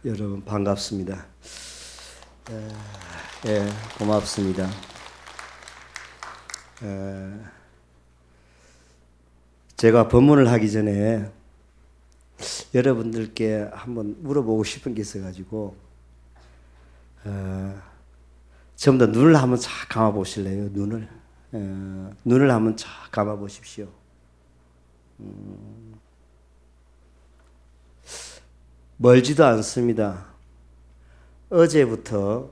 여러분 반갑습니다. 예, 고맙습니다. 제가 법문을 하기 전에 여러분들께 한번 물어보고 싶은 게 있어가지고 전부 다 눈을 한번 쫙 감아 보실래요? 눈을 한번 쫙 감아 보십시오. 멀지도 않습니다. 어제부터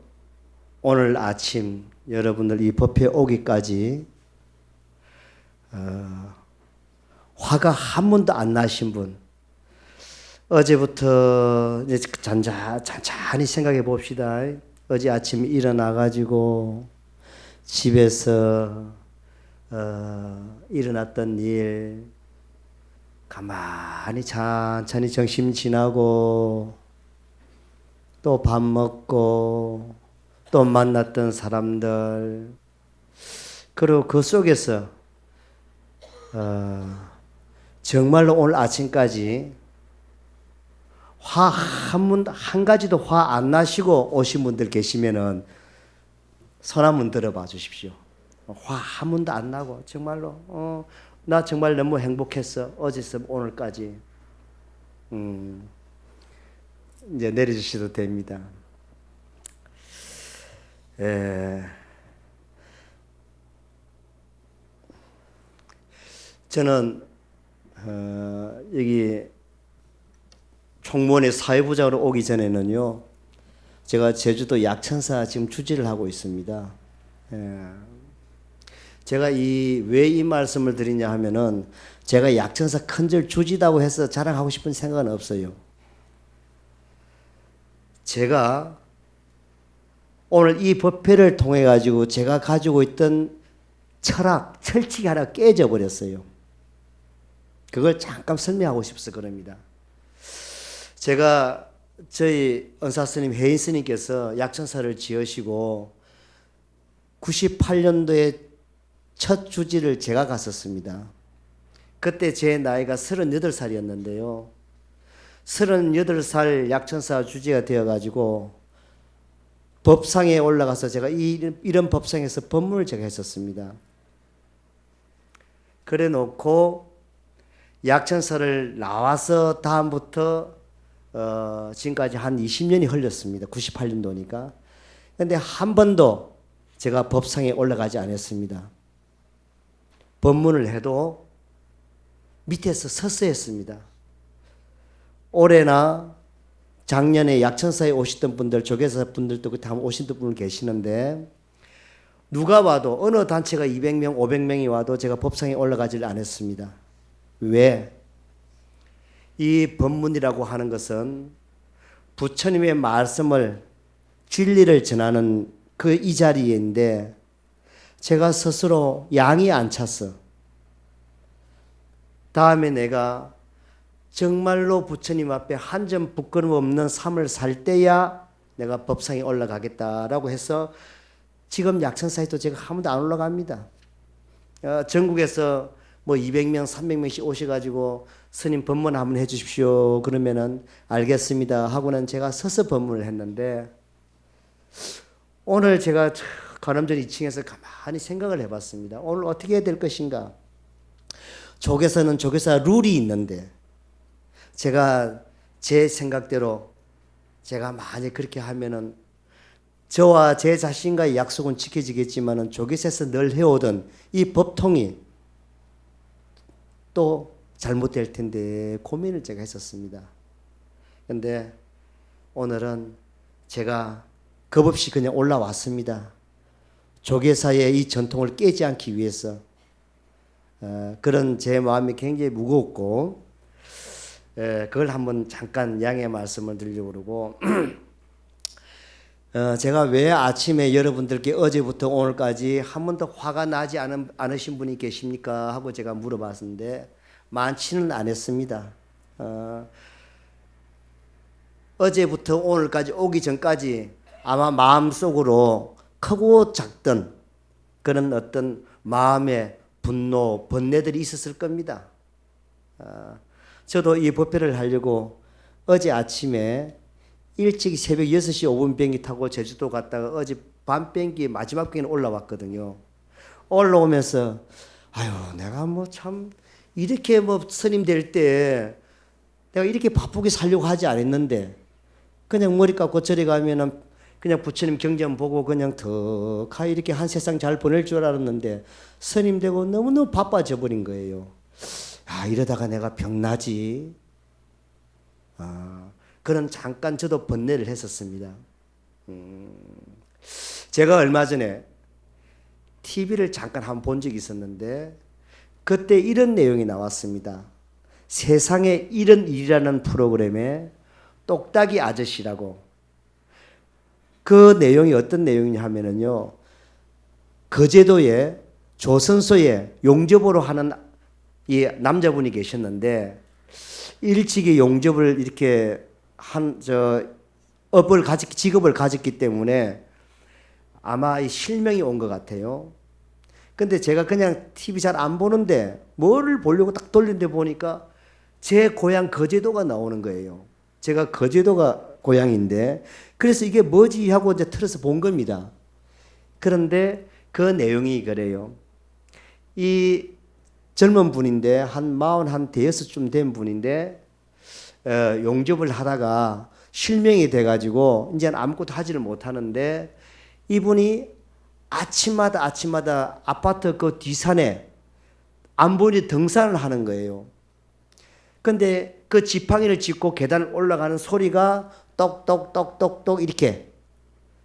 오늘 아침 여러분들 이 법회 오기까지 화가 한 번도 안 나신 분, 어제부터 이제 잔잔히 생각해 봅시다. 어제 아침 일어나 가지고 집에서 일어났던 일 가만히 천천히 점심 지나고 또 밥 먹고 또 만났던 사람들, 그리고 그 속에서 정말로 오늘 아침까지 화 한 가지도 화 안 나시고 오신 분들 계시면은 손 한번 들어봐 주십시오. 화 한 번도 안 나고 정말로 나 정말 너무 행복했어 어제서 오늘까지. 이제 내려주셔도 됩니다. 저는 여기 총무원의 사회부장으로 오기 전에는요, 제가 제주도 약천사 지금 주지를 하고 있습니다. 제가 왜 이 말씀을 드리냐 하면은 제가 약천사 큰절 주지다고 해서 자랑하고 싶은 생각은 없어요. 제가 오늘 이 법회를 통해 가지고 제가 가지고 있던 철학, 철칙이 하나 깨져 버렸어요. 그걸 잠깐 설명하고 싶어서 그럽니다. 제가 저희 은사 스님, 혜인 스님께서 약천사를 지으시고 98년도에 첫 주지를 제가 갔었습니다. 그때 제 나이가 38살이었는데요. 38살 약천사 주지가 되어가지고 법상에 올라가서 제가 이런 법상에서 법문을 제가 했었습니다. 그래 놓고 약천사를 나와서 다음부터 지금까지 한 20년이 흘렀습니다. 98년도니까. 근데 한 번도 제가 법상에 올라가지 않았습니다. 법문을 해도 밑에서 서서 했습니다. 올해나 작년에 약천사에 오시던 분들, 조계사 분들도 그때 한번 오신 분 계시는데, 누가 와도 어느 단체가 200명, 500명이 와도 제가 법상에 올라가지를 않았습니다. 왜? 이 법문이라고 하는 것은 부처님의 말씀을, 진리를 전하는 그 이 자리인데 제가 스스로 양이 안 찼어. 다음에 내가 정말로 부처님 앞에 한 점 부끄럼 없는 삶을 살 때야 내가 법상에 올라가겠다라고 해서 지금 약천사에도 제가 한 번도 안 올라갑니다. 전국에서 뭐 200명, 300명씩 오셔가지고 스님 법문 한번 해주십시오 그러면은 알겠습니다 하고는 제가 서서 법문을 했는데, 오늘 제가 관음절 2층에서 가만히 생각을 해봤습니다. 오늘 어떻게 해야 될 것인가. 조계사는 조계사 룰이 있는데 제가 제 생각대로 제가 만약 그렇게 하면은 저와 제 자신과의 약속은 지켜지겠지만은 조계사에서 늘 해오던 이 법통이 또 잘못될 텐데 고민을 제가 했었습니다. 그런데 오늘은 제가 겁없이 그냥 올라왔습니다. 조계사의 이 전통을 깨지 않기 위해서. 그런 제 마음이 굉장히 무겁고, 그걸 한번 잠깐 양해 말씀을 드리려고 그러고 제가 왜 아침에 여러분들께 어제부터 오늘까지 한 번도 화가 나지 않으신 분이 계십니까? 하고 제가 물어봤는데 많지는 않았습니다. 어제부터 오늘까지 오기 전까지 아마 마음속으로 크고 작던 그런 어떤 마음의 분노, 번뇌들이 있었을 겁니다. 저도 이 법회를 하려고 어제 아침에 일찍 새벽 6시 5분 비행기 타고 제주도 갔다가 어제 밤 비행기 마지막 비행기는 올라왔거든요. 올라오면서 아유 내가 뭐 참 이렇게 뭐 스님 될 때 내가 이렇게 바쁘게 살려고 하지 않았는데 그냥 머리 깎고 저리 가면은 그냥 부처님 경전 보고 그냥 덕하 이렇게 한 세상 잘 보낼 줄 알았는데 스님 되고 너무너무 바빠져 버린 거예요. 아 이러다가 내가 병나지. 그런 잠깐 저도 번뇌를 했었습니다. 제가 얼마 전에 TV를 잠깐 한번 본 적이 있었는데 그때 이런 내용이 나왔습니다. 세상에 이런 일이라는 프로그램에 똑딱이 아저씨라고. 그 내용이 어떤 내용이냐 하면은요. 거제도에 조선소에 용접으로 하는 이 남자분이 계셨는데 일찍이 용접을 이렇게 직업을 가졌기 때문에 아마 이 실명이 온 것 같아요. 근데 제가 그냥 TV 잘 안 보는데 뭐를 보려고 딱 돌렸는데 보니까 제 고향 거제도가 나오는 거예요. 제가 거제도가 고향인데 그래서 이게 뭐지 하고 이제 틀어서 본 겁니다. 그런데 그 내용이 그래요. 이 젊은 분인데 한 45쯤 된 분인데 용접을 하다가 실명이 돼가지고 이제는 아무것도 하지를 못하는데 이분이 아침마다 아파트 그 뒷산에 안 보니 등산을 하는 거예요. 근데 그 지팡이를 짚고 계단을 올라가는 소리가 똑똑똑똑똑 이렇게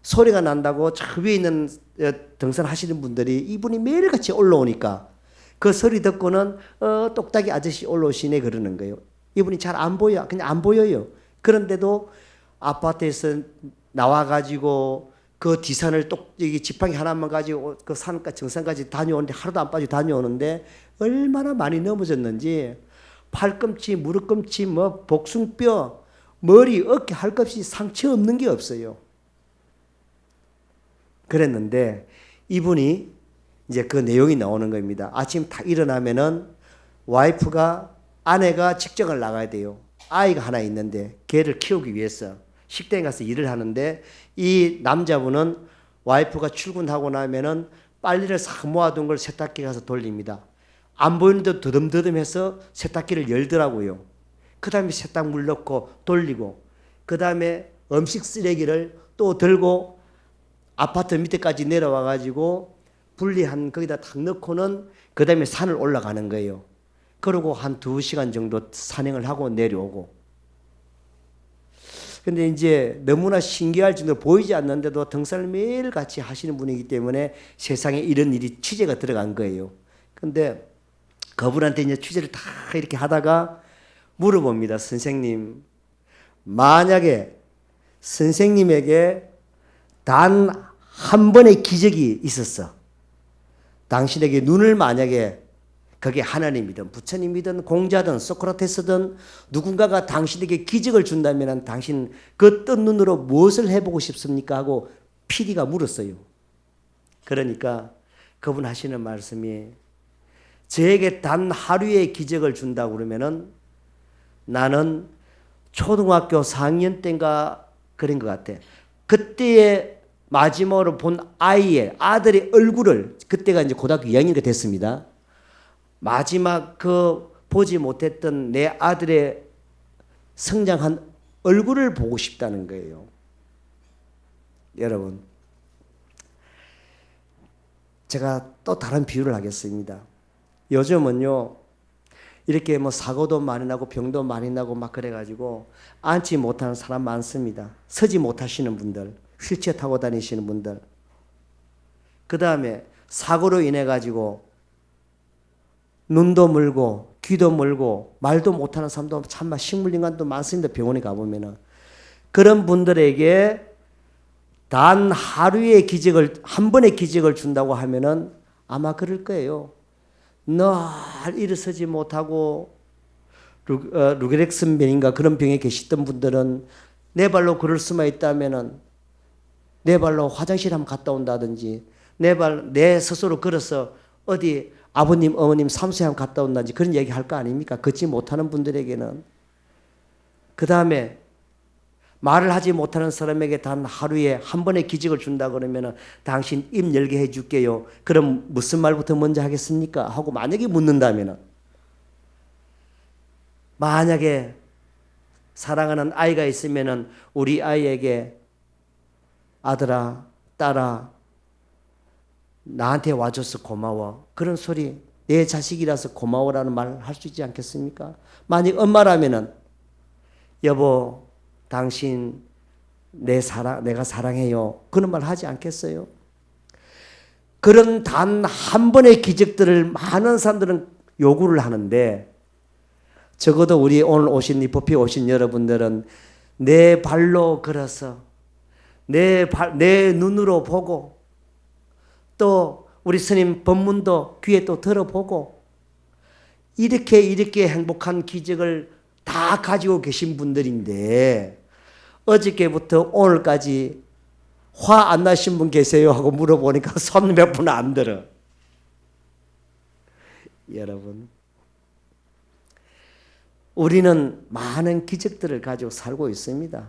소리가 난다고 저 위에 있는 등산 하시는 분들이 이분이 매일같이 올라오니까 그 소리 듣고는 똑딱이 아저씨 올라오시네 그러는 거예요. 이분이 잘 안 보여. 그냥 안 보여요. 그런데도 아파트에서 나와가지고 그 뒷산을 지팡이 하나만 가지고 그 산까지 정상까지 다녀오는데 하루도 안 빠지고 다녀오는데 얼마나 많이 넘어졌는지 팔꿈치, 무릎꿈치, 뭐 복숭뼈, 머리, 어깨 할 것 없이 상처 없는 게 없어요. 그랬는데 이분이 이제 그 내용이 나오는 겁니다. 아침 다 일어나면은 아내가 직장을 나가야 돼요. 아이가 하나 있는데 걔를 키우기 위해서 식당에 가서 일을 하는데 이 남자분은 와이프가 출근하고 나면은 빨래를 싹 모아둔 걸 세탁기에 가서 돌립니다. 안 보이는데 더듬더듬해서 세탁기를 열더라고요. 그 다음에 세탁물 넣고 돌리고 그 다음에 음식 쓰레기를 또 들고 아파트 밑에까지 내려와 가지고 분리한 거기다 탁 넣고는 그 다음에 산을 올라가는 거예요. 그러고 한 2시간 정도 산행을 하고 내려오고. 근데 이제 너무나 신기할 정도로 보이지 않는데도 등산을 매일 같이 하시는 분이기 때문에 세상에 이런 일이 취재가 들어간 거예요. 근데 그분한테 이제 취재를 다 이렇게 하다가 물어봅니다. 선생님, 만약에 선생님에게 단 한 번의 기적이 있었어. 당신에게 눈을 만약에 그게 하나님이든 부처님이든 공자든 소크라테스든 누군가가 당신에게 기적을 준다면 당신 그 뜬 눈으로 무엇을 해보고 싶습니까? 하고 PD가 물었어요. 그러니까 그분 하시는 말씀이 저에게 단 하루의 기적을 준다고 그러면은 나는 초등학교 4학년 때인가 그런 것 같아. 그때의 마지막으로 본 아들의 얼굴을 그때가 이제 고등학교 2학년이 됐습니다. 마지막 그 보지 못했던 내 아들의 성장한 얼굴을 보고 싶다는 거예요. 여러분, 제가 또 다른 비유를 하겠습니다. 요즘은요, 이렇게 뭐 사고도 많이 나고 병도 많이 나고 막 그래가지고 앉지 못하는 사람 많습니다. 서지 못하시는 분들, 휠체어 타고 다니시는 분들. 그 다음에 사고로 인해 가지고 눈도 멀고 귀도 멀고 말도 못하는 사람도 참마 식물인간도 많습니다. 병원에 가보면은. 그런 분들에게 단 하루의 기적을, 한 번의 기적을 준다고 하면은 아마 그럴 거예요. 늘 일어서지 못하고 루게렉슨병인가 그런 병에 계시던 분들은 내 발로 걸을 수만 있다면은 내 발로 화장실 한번 갔다 온다든지 내 스스로 걸어서 어디 아버님, 어머님 사무소에 한번 갔다 온다든지 그런 얘기 할 거 아닙니까? 걷지 못하는 분들에게는. 그 다음에 말을 하지 못하는 사람에게 단 하루에 한 번의 기적을 준다 그러면 당신 입 열게 해줄게요. 그럼 무슨 말부터 먼저 하겠습니까? 하고 만약에 묻는다면, 만약에 사랑하는 아이가 있으면 우리 아이에게 아들아, 딸아, 나한테 와줘서 고마워. 그런 소리, 내 자식이라서 고마워라는 말 할 수 있지 않겠습니까? 만약 엄마라면은 여보, 당신 내가 사랑해요. 그런 말 하지 않겠어요? 그런 단 한 번의 기적들을 많은 사람들은 요구를 하는데, 적어도 우리 오늘 이 법회 오신 여러분들은 내 발로 걸어서 내 눈으로 보고 또 우리 스님 법문도 귀에 또 들어보고 이렇게 행복한 기적을 다 가지고 계신 분들인데, 어저께부터 오늘까지 화 안 나신 분 계세요? 하고 물어보니까 손 몇 분 안 들어. 여러분, 우리는 많은 기적들을 가지고 살고 있습니다.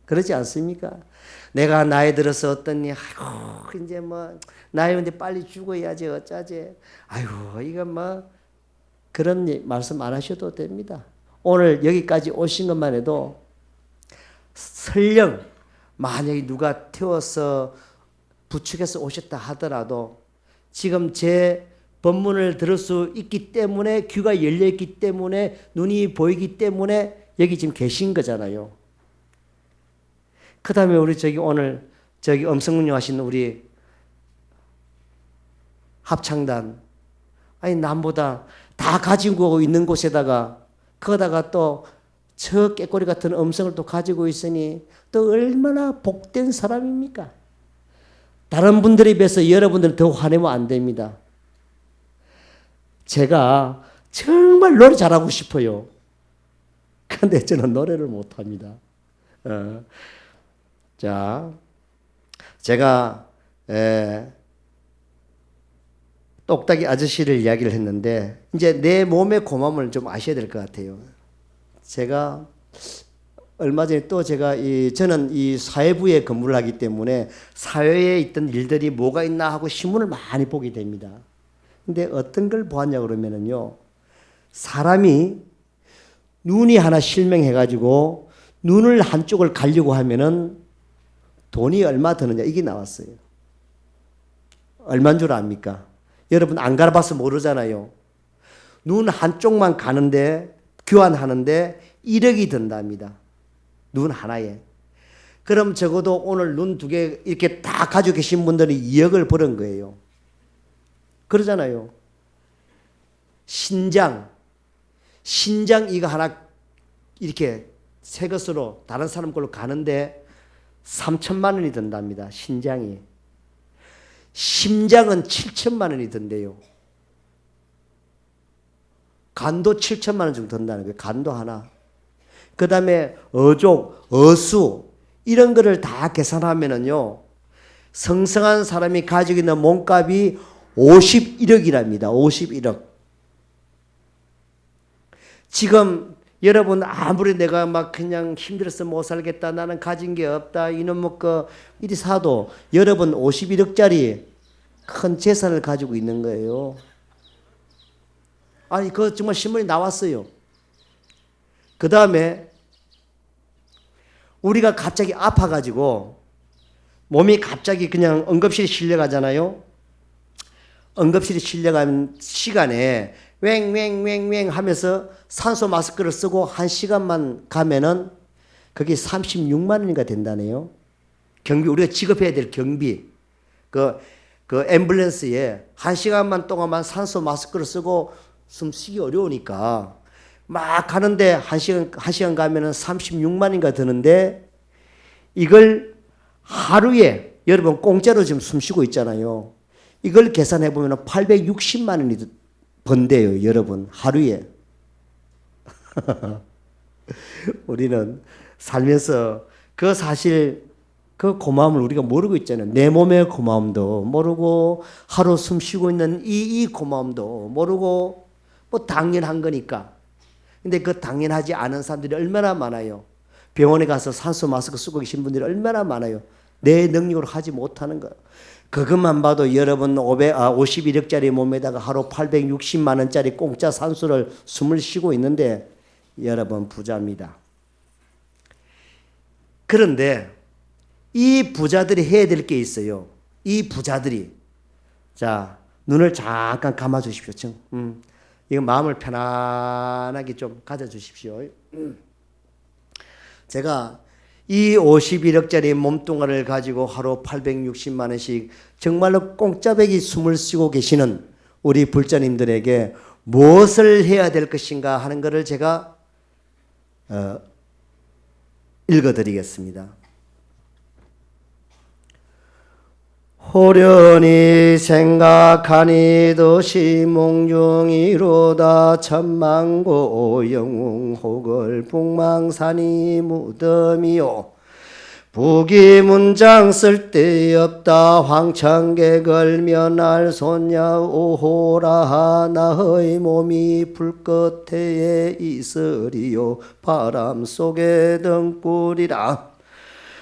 그렇지 않습니까? 내가 나이 들어서 어떠니, 아이고, 이제 뭐, 나이 근데 빨리 죽어야지, 어쩌지. 아이고, 이거 뭐, 그런 말씀 안 하셔도 됩니다. 오늘 여기까지 오신 것만 해도 설령 만약에 누가 태워서 부축해서 오셨다 하더라도 지금 제 법문을 들을 수 있기 때문에, 귀가 열려있기 때문에, 눈이 보이기 때문에 여기 지금 계신 거잖아요. 그 다음에 우리 오늘 엄성운영 하시는 우리 합창단, 아니 남보다 다 가지고 있는 곳에다가 거기다가 또 저 깨꼬리 같은 음성을 또 가지고 있으니 또 얼마나 복된 사람입니까? 다른 분들에 비해서 여러분들은 더 화내면 안 됩니다. 제가 정말 노래 잘하고 싶어요. 그런데 저는 노래를 못합니다. 자, 제가 똑딱이 아저씨를 이야기를 했는데, 이제 내 몸의 고마움을 좀 아셔야 될 것 같아요. 제가 얼마 전에 또 저는 이 사회부에 근무를 하기 때문에 사회에 있던 일들이 뭐가 있나 하고 신문을 많이 보게 됩니다. 근데 어떤 걸 보았냐 그러면은요, 사람이 눈이 하나 실명해가지고 눈을 한쪽을 가려고 하면은 돈이 얼마 드느냐, 이게 나왔어요. 얼마인 줄 압니까? 여러분 안 가봐서 모르잖아요. 눈 한쪽만 가는데, 교환하는데 1억이 든답니다. 눈 하나에. 그럼 적어도 오늘 눈 2개 이렇게 다 가지고 계신 분들이 2억을 벌은 거예요. 그러잖아요. 신장 이거 하나 이렇게 새 것으로 다른 사람 걸로 가는데 3천만 원이 든답니다. 신장이. 심장은 7천만 원이 든대요. 간도 7천만 원 정도 든다는 거예요. 간도 하나. 그 다음에 어족, 어수 이런 거를 다 계산하면은요, 성성한 사람이 가지고 있는 몸값이 51억이랍니다. 51억. 지금 여러분 아무리 내가 막 그냥 힘들어서 못 살겠다, 나는 가진 게 없다, 이놈 먹고 이리 사도 여러분 51억짜리 큰 재산을 가지고 있는 거예요. 아니 그거 정말 신문에 나왔어요. 그 다음에 우리가 갑자기 아파가지고 몸이 갑자기 그냥 응급실에 실려가잖아요. 응급실에 실려가는 시간에 왱왱왱왱 하면서 산소 마스크를 쓰고 1시간만 가면은 그게 36만 원인가 된다네요. 경비, 우리가 지급해야 될 경비. 그 앰뷸런스에 1시간만 동안만 산소 마스크를 쓰고 숨 쉬기 어려우니까 막 가는데 1시간 가면은 36만 원인가 드는데, 이걸 하루에 여러분 공짜로 지금 숨 쉬고 있잖아요. 이걸 계산해 보면 860만 원이 번대요, 여러분, 하루에. 우리는 살면서 그 사실 그 고마움을 우리가 모르고 있잖아요. 내 몸의 고마움도 모르고, 하루 숨 쉬고 있는 이 고마움도 모르고, 뭐 당연한 거니까. 근데 그 당연하지 않은 사람들이 얼마나 많아요. 병원에 가서 산소 마스크 쓰고 계신 분들이 얼마나 많아요. 내 능력으로 하지 못하는 거. 그것만 봐도 여러분 51억짜리 몸에다가 하루 860만 원짜리 공짜 산소를 숨을 쉬고 있는데 여러분 부자입니다. 그런데 이 부자들이 해야 될 게 있어요. 이 부자들이 자 눈을 잠깐 감아 주십시오. 이거 마음을 편안하게 좀 가져 주십시오. 제가 이 51억짜리 몸뚱아리를 가지고 하루 860만 원씩 정말로 공짜배기 숨을 쉬고 계시는 우리 불자님들에게 무엇을 해야 될 것인가 하는 것을 제가 읽어드리겠습니다. 호련히 생각하니 듯이 몽중이로다 천만고 영웅호걸 북망산이 무덤이요 부기문장 쓸데없다 황천계 걸며 날 손야 오호라 나의 몸이 불끝에 있으리요 바람 속에 등불이라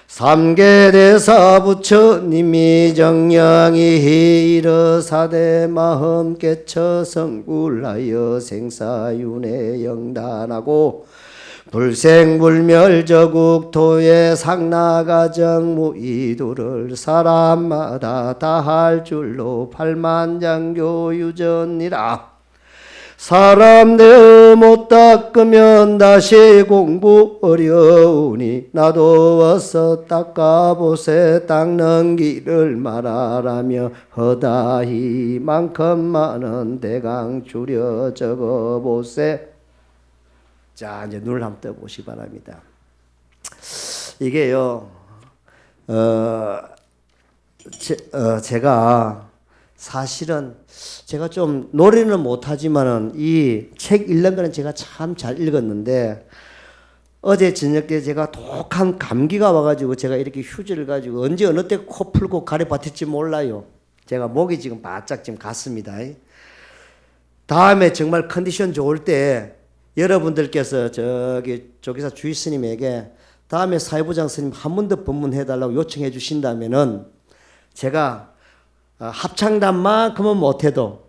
삼계대사 부처님이 정령이 이르사대 마음 깨쳐 성불하여 생사윤회 영단하고 불생불멸저국토의 상나가정 무이도를 사람마다 다 할 줄로 팔만장교 유전이라 사람 내 못 닦으면 다시 공부 어려우니 나도 어서 닦아보세 닦는 길을 말하라며 허다히 만큼 많은 대강 줄여 적어보세. 자 이제 눈을 한번 떠보시기 바랍니다. 이게요 제가 사실은 제가 좀 노래는 못하지만은 이 책 읽는 거는 제가 참 잘 읽었는데 어제 저녁 때 제가 독한 감기가 와가지고 제가 이렇게 휴지를 가지고 언제 어느 때 코 풀고 가래 버틸지 몰라요. 제가 목이 지금 바짝 지금 갔습니다. 다음에 정말 컨디션 좋을 때 여러분들께서 저기 조기사 주의 스님에게 다음에 사회부장 스님 한 번 더 법문해달라고 요청해 주신다면은 제가 합창단만큼은 못해도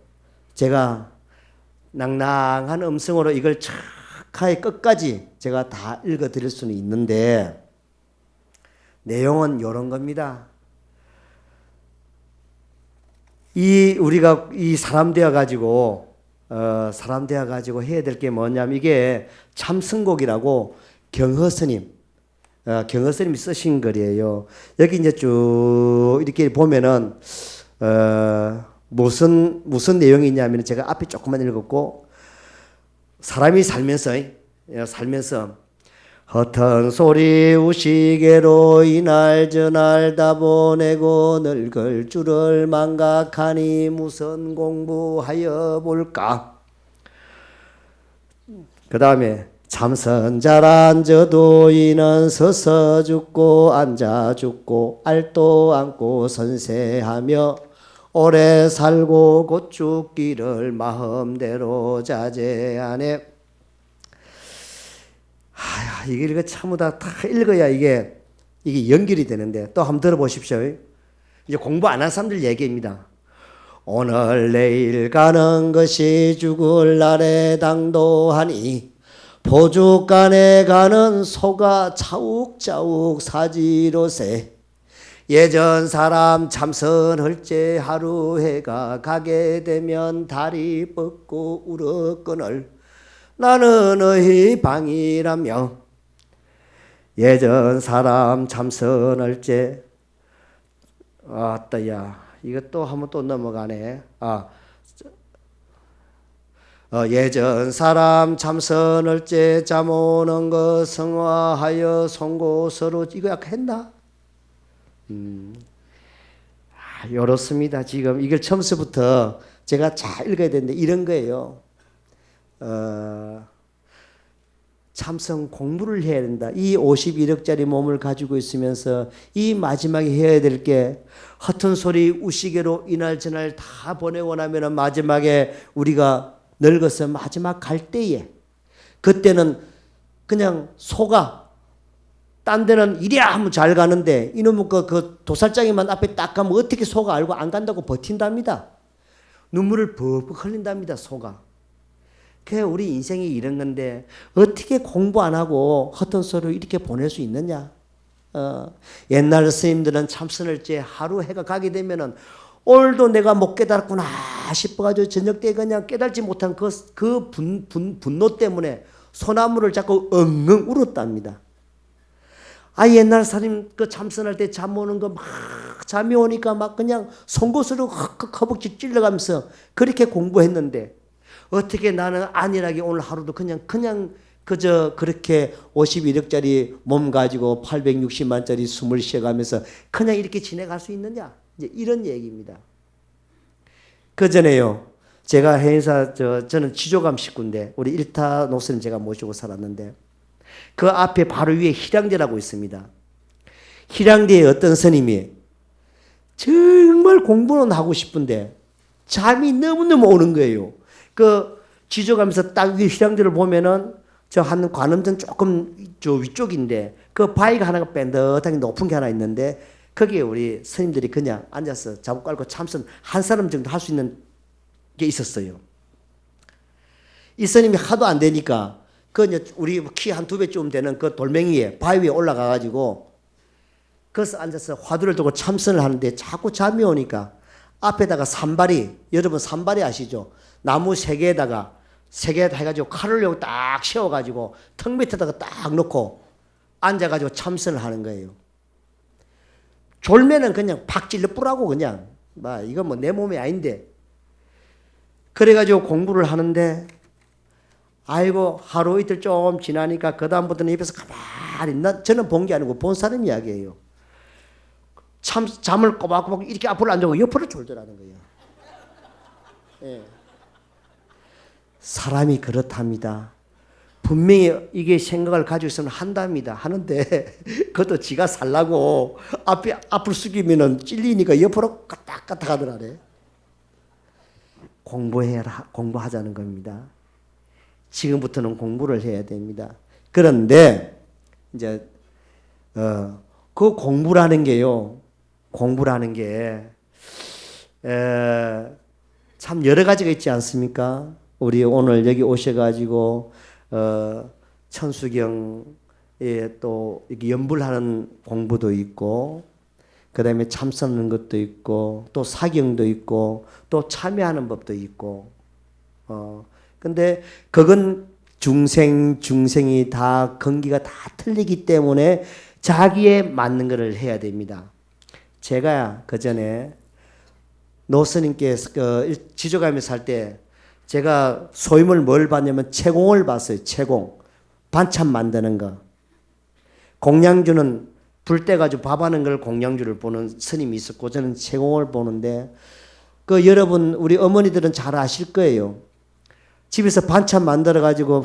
제가 낭낭한 음성으로 이걸 착하게 끝까지 제가 다 읽어드릴 수는 있는데 내용은 이런 겁니다. 우리가 이 사람 되어 가지고 해야 될 게 뭐냐면 이게 참선곡이라고 경허스님이 쓰신 글이에요. 여기 이제 쭉 이렇게 보면은 무슨 내용이 있냐면 제가 앞에 조금만 읽었고 사람이 살면서 허튼 소리 우시개로 이날 저날 다 보내고 늙을 줄을 망각하니 무슨 공부하여 볼까. 그 다음에 참선 잘 앉아도 이는 서서 죽고 앉아 죽고 알도 않고 선세하며 오래 살고 곧 죽기를 마음대로 자제하네. 이게 전부 다 읽어야 이게 연결이 되는데 또 한번 들어보십시오. 이제 공부 안 한 사람들 얘기입니다. 오늘 내일 가는 것이 죽을 날에 당도하니 포죽간에 가는 소가 차욱차욱 사지로세 예전 사람 참선할제 하루 해가 가게 되면 다리 뻗고 울었거늘 나는 너희 방이라며 예전 사람 참선할제 아따야 이거 또 한번 또 넘어가네. 예전 사람 참선할제 잠 오는 거 성화하여 송고서로 이거 약간 했나? 이렇습니다. 지금 이걸 처음부터 제가 잘 읽어야 되는데 이런 거예요. 참선 공부를 해야 된다. 이 51억짜리 몸을 가지고 있으면서 이 마지막에 해야 될 게 허튼 소리 우시개로 이날 저날 다 보내고 나면 마지막에 우리가 늙어서 마지막 갈 때에 그때는 그냥 소가 딴 데는 이래야 하면 잘 가는데 이놈은 그 도살장이만 앞에 딱 가면 어떻게 소가 알고 안 간다고 버틴답니다. 눈물을 벅벅 흘린답니다. 소가. 그래 우리 인생이 이런 건데 어떻게 공부 안 하고 헛된 소리로 이렇게 보낼 수 있느냐. 옛날 스님들은 참선을제 하루 해가 가게 되면은 오늘도 내가 못 깨달았구나 싶어가지고 저녁 때 그냥 깨달지 못한 그 분노 때문에 소나무를 잡고 엉엉 울었답니다. 옛날 사람 그 참선할 때 잠 오는 거 막 잠이 오니까 막 그냥 송곳으로 허벅지 찔러가면서 그렇게 공부했는데 어떻게 나는 안일하게 오늘 하루도 그냥 그저 그렇게 51억짜리 몸 가지고 860만짜리 숨을 쉬어가면서 그냥 이렇게 지내갈 수 있느냐? 이제 이런 얘기입니다. 그 전에요. 제가 해인사 저는 지조감 식구인데 우리 일타 노스님 제가 모시고 살았는데 그 앞에 바로 위에 희량대라고 있습니다. 희량대에 어떤 스님이 정말 공부는 하고 싶은데 잠이 너무너무 오는 거예요. 그 지조가면서 딱 위 희량대를 보면은 저 한 관음전 조금 저 위쪽인데 그 바위가 하나가 뺀듯하게 높은 게 하나 있는데 거기에 우리 스님들이 그냥 앉아서 자국 깔고 참선 한 사람 정도 할 수 있는 게 있었어요. 이 스님이 하도 안 되니까 우리 키 한 2배쯤 되는 그 돌멩이에 바위 위에 올라가가지고 거기서 앉아서 화두를 두고 참선을 하는데 자꾸 잠이 오니까 앞에다가 산발이, 여러분 산발이 아시죠? 나무 3개에다가 해가지고 칼을 여기 딱 세워가지고 턱 밑에다가 딱 놓고 앉아가지고 참선을 하는 거예요. 졸면은 그냥 팍 찔러 뿌라고 그냥 이건 뭐 내 몸이 아닌데 그래가지고 공부를 하는데 아이고 하루 이틀 좀 지나니까 그 다음부터는 입에서 가만히 저는 본 게 아니고 본 사람 이야기예요. 잠을 꼬박꼬박 이렇게 앞으로 안 자고 옆으로 졸더라는 거예요. 예. 사람이 그렇답니다. 분명히 이게 생각을 가지고 있으면 한답니다. 하는데 그것도 지가 살라고 앞을 숙이면은 찔리니까 옆으로 까딱까딱 하더라네. 공부하자는 겁니다. 지금부터는 공부를 해야 됩니다. 그런데 이제 그 공부라는 게요. 공부라는 게 참 여러 가지가 있지 않습니까? 우리 오늘 여기 오셔가지고 천수경에 또 이렇게 연불하는 공부도 있고, 그 다음에 참선하는 것도 있고, 또 사경도 있고, 또 참여하는 법도 있고. 근데 그건 중생이 다 건기가 다 틀리기 때문에 자기에 맞는 것을 해야 됩니다. 제가 그 전에 노스님께 지조가면서 할 때 제가 소임을 뭘 봤냐면 채공을 봤어요. 채공. 반찬 만드는 거. 공양주는 불 떼가지고 밥하는 걸 공양주를 보는 스님이 있었고 저는 채공을 보는데 여러분 우리 어머니들은 잘 아실 거예요. 집에서 반찬 만들어가지고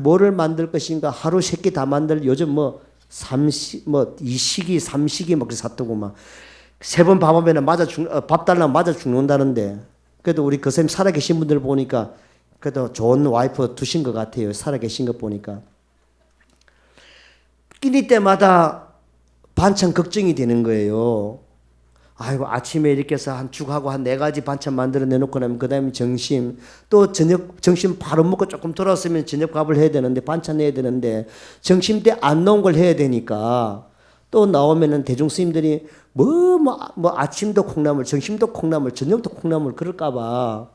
뭐를 만들 것인가 하루 3끼 다 요즘 이식이 3식이 막 사두고 막 3번 밥하면 밥 달라면 맞아 죽는다는데 그래도 우리 그 선생님 살아계신 분들 보니까 그래도 좋은 와이프 두신 것 같아요. 살아계신 것 보니까. 끼니 때마다 반찬 걱정이 되는 거예요. 아이고 아침에 이렇게 해서 한 죽하고 한 4가지 반찬 만들어 내놓고 나면 그 다음에 점심 또 저녁 점심 바로 먹고 조금 돌아왔으면 저녁밥을 해야 되는데 반찬 해야 되는데 점심 때 안 나온 걸 해야 되니까 또 나오면은 대중 스님들이 아침도 콩나물 점심도 콩나물 저녁도 콩나물 그럴까봐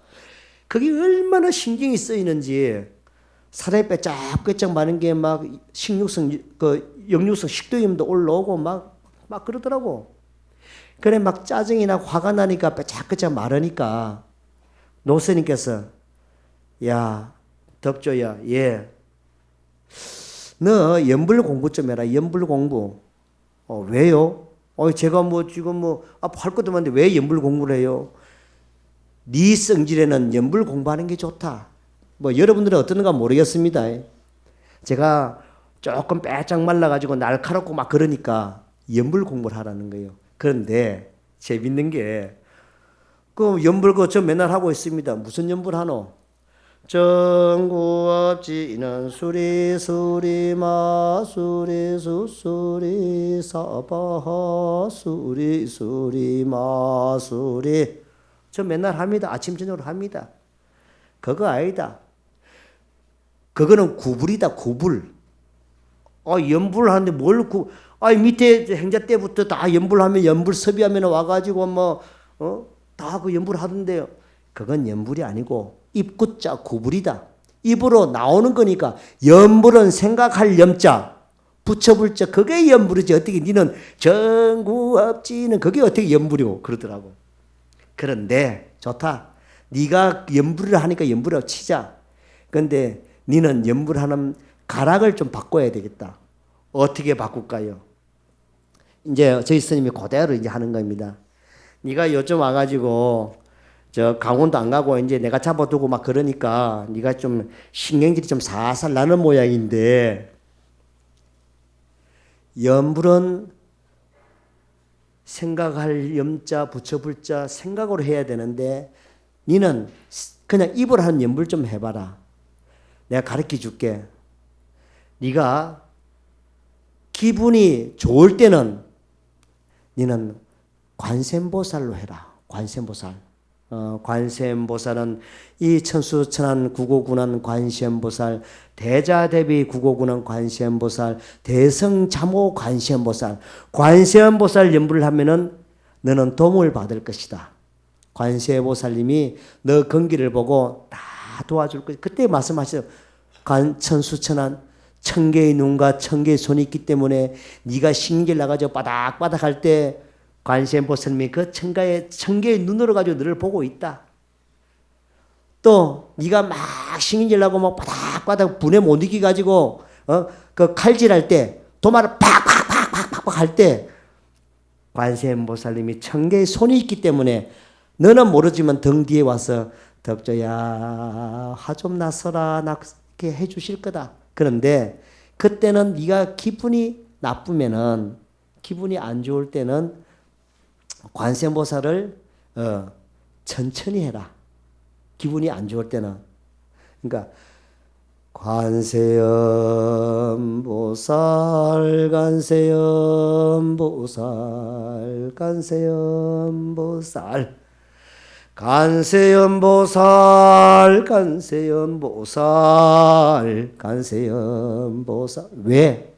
그게 얼마나 신경이 쓰이는지 사람이 빼짝빼짝 마는 게 막 역류성 식도염도 올라오고 막 그러더라고. 그래 막 짜증이나 화가 나니까 빼짝빼짝 마르니까 노스님께서 야 덕조야 너 연불 공부 좀 해라. 연불 공부. 왜요? 제가 지금 할 것도 많은데 왜 연불 공부를 해요? 네 성질에는 연불 공부하는 게 좋다. 여러분들은 어떤가 모르겠습니다. 제가 조금 빼짝 말라가지고 날카롭고 막 그러니까 연불 공부를 하라는 거예요. 그런데 재밌는 게 연불 저 맨날 하고 있습니다. 무슨 연불 하노? 정구업지는 수리 수리 마수리 수수리 사바하 수리 수리 마수리. 저 맨날 합니다. 아침 저녁으로 합니다. 그거 아니다. 그거는 구불이다. 구불. 연불 하는데 뭘 밑에 행자 때부터 다 연불하면 연불 섭외하면 와가지고 다 그 연불 하던데요. 그건 연불이 아니고 입구자 구불이다. 입으로 나오는 거니까 연불은 생각할 염자 붙여볼 자 그게 연불이지. 어떻게 니는 정구업지는 그게 어떻게 연불이고 그러더라고. 그런데 좋다. 네가 연불을 하니까 연불이라고 치자. 그런데 니는 연불하는 가락을 좀 바꿔야 되겠다. 어떻게 바꿀까요? 이제 저희 스님이 그대로 이제 하는 겁니다. 네가 요즘 와가지고 저 강원도 안 가고 이제 내가 잡아두고 막 그러니까 네가 좀 신경질이 좀 살살 나는 모양인데 염불은 생각할 염자 붙여볼 자 생각으로 해야 되는데 니는 그냥 입으로 하는 염불 좀 해봐라. 내가 가르쳐 줄게. 네가 기분이 좋을 때는 니는 관세음보살로 해라. 관세음보살. 관세음보살은 이 천수천안 구고군한 관세음보살, 대자대비 구고군한 관세음보살, 대성자모 관세음보살. 관세음보살 연불을 하면은 너는 도움을 받을 것이다. 관세음보살님이 너 건기를 보고 다 도와줄 것이다. 그때 말씀하시죠. 천수천안 천개의 눈과 천개의 손이 있기 때문에 네가 신길 나가지고 바닥바닥 할 때 관세음보살님이 그 천개의 눈으로 가지고 너를 보고 있다. 또 네가 막 신길 나고 막 바닥바닥 분에 못 이기 가지고 그 칼질할 때 도마를 팍팍팍팍팍 할 때 관세음보살님이 천개의 손이 있기 때문에 너는 모르지만 등 뒤에 와서 덕조야 화 좀 나서라 이렇게 해주실 거다. 그런데 그때는 네가 기분이 나쁘면은 기분이 안 좋을 때는 관세음보살을 천천히 해라. 기분이 안 좋을 때는. 그러니까 관세음보살 관세음보살 관세음보살 관세음보살 관세음보살 관세음보살. 왜?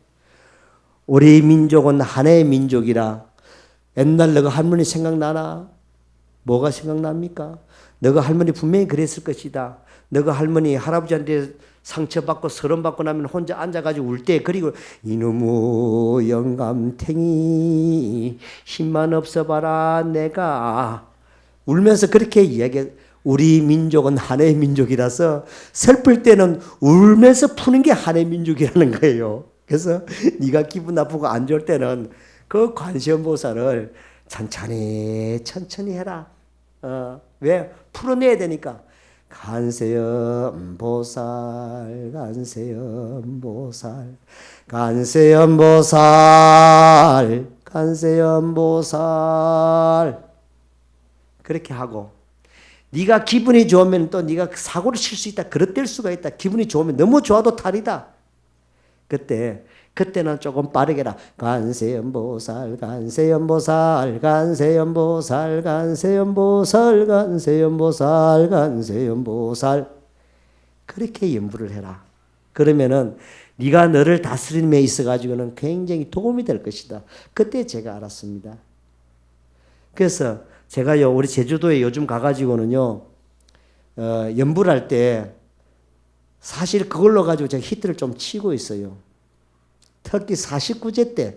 우리 민족은 하나의 민족이라. 옛날 너가 할머니 생각나나? 뭐가 생각납니까? 너가 할머니 분명히 그랬을 것이다. 너가 할머니 할아버지한테 상처받고 서름받고 나면 혼자 앉아가지고 울 때 그리고 이놈의 영감탱이 힘만 없어봐라 내가 울면서 그렇게 이야기해. 우리 민족은 하나의 민족이라서 슬플 때는 울면서 푸는 게 하나의 민족이라는 거예요. 그래서 네가 기분 나쁘고 안 좋을 때는 그 관세음보살을 천천히 해라. 왜? 풀어내야 되니까. 관세음보살 관세음보살 관세음보살 관세음보살 그렇게 하고 네가 기분이 좋으면 또 네가 사고를 칠 수 있다. 그릇될 수가 있다. 기분이 좋으면 너무 좋아도 탈이다. 그때는 조금 빠르게라. 관세음보살 관세음보살 관세음보살 관세음보살 관세음보살 관세음보살 그렇게 연불을 해라. 그러면은 네가 너를 다스림에 있어가지고는 굉장히 도움이 될 것이다. 그때 제가 알았습니다. 그래서 제가요 우리 제주도에 요즘 가가지고는요 연불할 때 사실 그걸로 가지고 제가 히트를 좀 치고 있어요. 특히 49제 때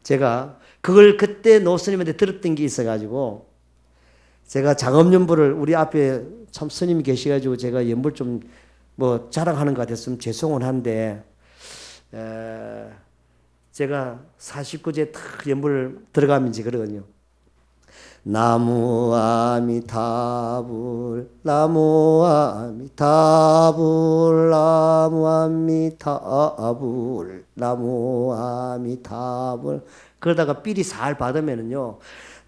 제가 그걸 그때 노스님한테 들었던 게 있어가지고 제가 작업연불을 우리 앞에 참 스님이 계셔가지고 제가 연불 좀 뭐 자랑하는 것 같았으면 죄송은 한데 제가 49제 탁 연불 들어가면 이제 그러거든요. 나무 아미타불 나무 아미타불 나무 아미타불 나무 아미타불 그러다가 삘이 살 받으면은요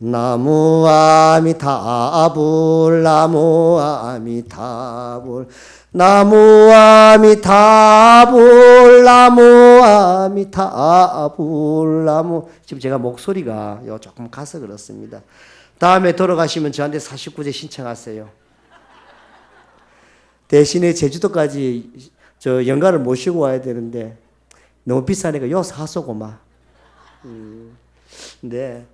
나무 아미타불 나무 아미타불 나무 아미타불 나무 아미타불 나무. 지금 제가 목소리가 조금 가서 그렇습니다. 다음에 돌아가시면 저한테 49제 신청하세요. 대신에 제주도까지 저 영가를 모시고 와야 되는데 너무 비싸니까 요 사소고 막. 근데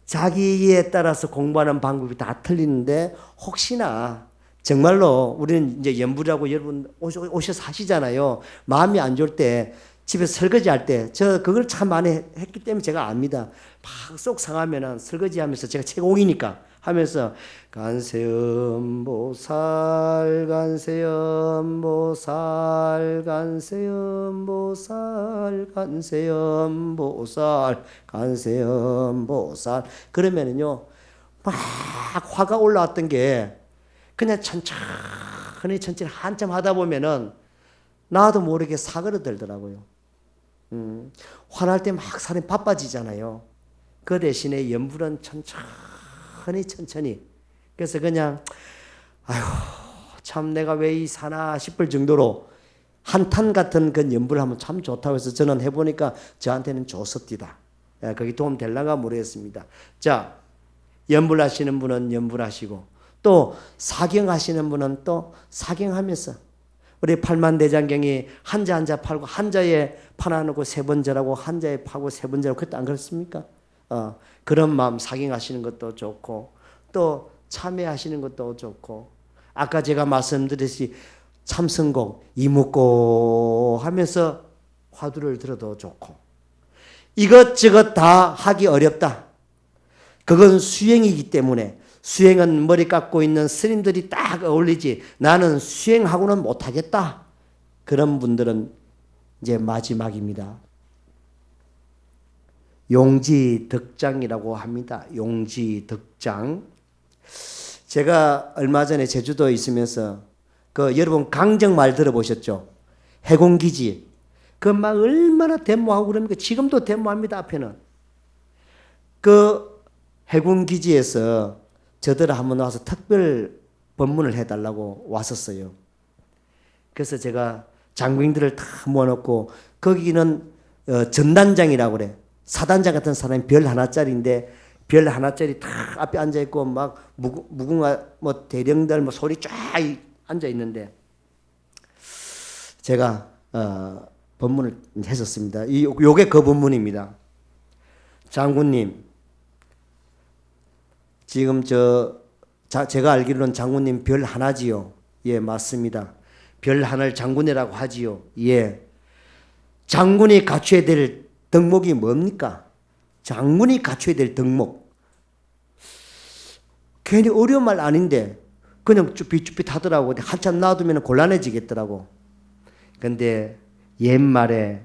자기에 따라서 공부하는 방법이 다 틀리는데 혹시나 정말로 우리는 이제 연불이라고 여러분 오셔서 하시잖아요. 마음이 안 좋을 때 집에서 설거지할 때 저 그걸 참 많이 했기 때문에 제가 압니다. 막 속 상하면은 설거지하면서 제가 최고이니까 하면서 간세음보살 간세음보살 간세음보살 간세음보살 간세음보살 그러면은요 막 화가 올라왔던 게 그냥 천천히 한참 하다 보면은 나도 모르게 사그러들더라고요. 화날 때 막 사람이 바빠지잖아요. 그 대신에 연불은 천천히. 그래서 그냥 아휴 참 내가 왜 이 사나 싶을 정도로 한탄 같은 그 연불을 하면 참 좋다고 해서 저는 해보니까 저한테는 좋습니다. 거기 도움 될란가 모르겠습니다. 자, 연불하시는 분은 연불하시고 또 사경하시는 분은 또 사경하면서 우리 팔만대장경이 한자 한자 팔고 한자에 파나놓고 세 번 절하고 한자에 파고 세 번 절하고 그것도 안 그렇습니까? 그런 마음 사경하시는 것도 좋고 또 참회하시는 것도 좋고 아까 제가 말씀드렸듯이 참선곡 이묻고 하면서 화두를 들어도 좋고 이것저것 다 하기 어렵다. 그건 수행이기 때문에 수행은 머리 깎고 있는 스님들이 딱 어울리지 나는 수행하고는 못하겠다. 그런 분들은 이제 마지막입니다. 용지덕장이라고 합니다. 용지덕장. 제가 얼마 전에 제주도에 있으면서 그 여러분 강정말 들어보셨죠? 해공기지. 그 막 얼마나 데모하고 그럽니까? 지금도 데모합니다. 앞에는. 그 해군기지에서 저들 한번 와서 특별 법문을 해달라고 왔었어요. 그래서 제가 장군들을 다 모아놓고 거기는 전단장이라고 그래. 사단장 같은 사람이 별 하나짜리인데 별 하나짜리 다 앞에 앉아있고 막 무궁화 뭐 대령들 뭐 소리 쫙 앉아있는데 제가 법문을 했었습니다. 요게 그 법문입니다. 장군님 지금 제가 알기로는 장군님 별 하나지요. 예, 맞습니다. 별 하나를 장군이라고 하지요. 예. 장군이 갖춰야 될 덕목이 뭡니까? 장군이 갖춰야 될 덕목. 괜히 어려운 말 아닌데 그냥 쭈삣쭈삣 하더라고. 한참 놔두면 곤란해지겠더라고. 근데 옛말에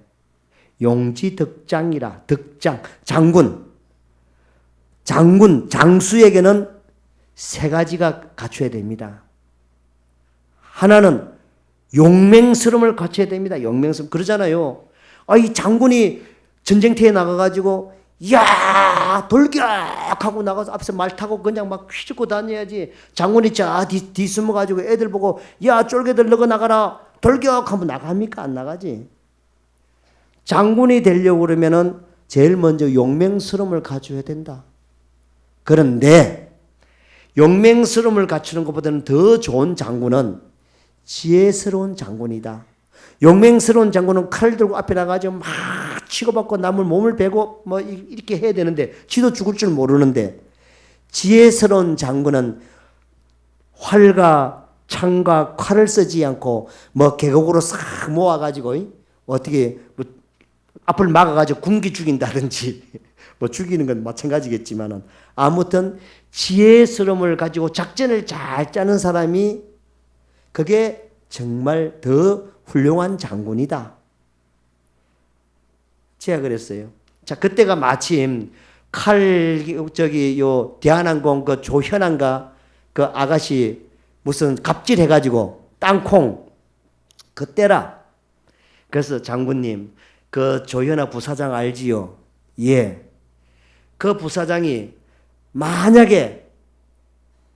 용지덕장이라 덕장, 장수에게는 세 가지가 갖춰야 됩니다. 하나는 용맹스러움을 갖춰야 됩니다. 용맹스러움. 그러잖아요. 이 장군이 전쟁터에 나가가지고, 야 돌격하고 나가서 앞에서 말 타고 그냥 막 휘젓고 다녀야지. 장군이 뒤 숨어가지고 애들 보고, 야 쫄개들 너가 나가라. 돌격하면 나갑니까? 안 나가지. 장군이 되려고 그러면은 제일 먼저 용맹스러움을 갖춰야 된다. 그런데 용맹스러움을 갖추는 것보다는 더 좋은 장군은 지혜스러운 장군이다. 용맹스러운 장군은 칼을 들고 앞에 나가서 막 치고받고 남을 몸을 베고 뭐 이렇게 해야 되는데 지도 죽을 줄 모르는데 지혜스러운 장군은 활과 창과 칼을 쓰지 않고 뭐 계곡으로 싹 모아가지고 어떻게 뭐 앞을 막아가지고 군기 죽인다든지 뭐 죽이는 건 마찬가지겠지만은 아무튼 지혜스러움을 가지고 작전을 잘 짜는 사람이 그게 정말 더 훌륭한 장군이다. 제가 그랬어요. 자, 그때가 마침 대한항공 그 조현안가 그 아가씨 무슨 갑질 해가지고 땅콩 그때라. 그래서 장군님 그 조현아 부사장 알지요? 예. 그 부사장이 만약에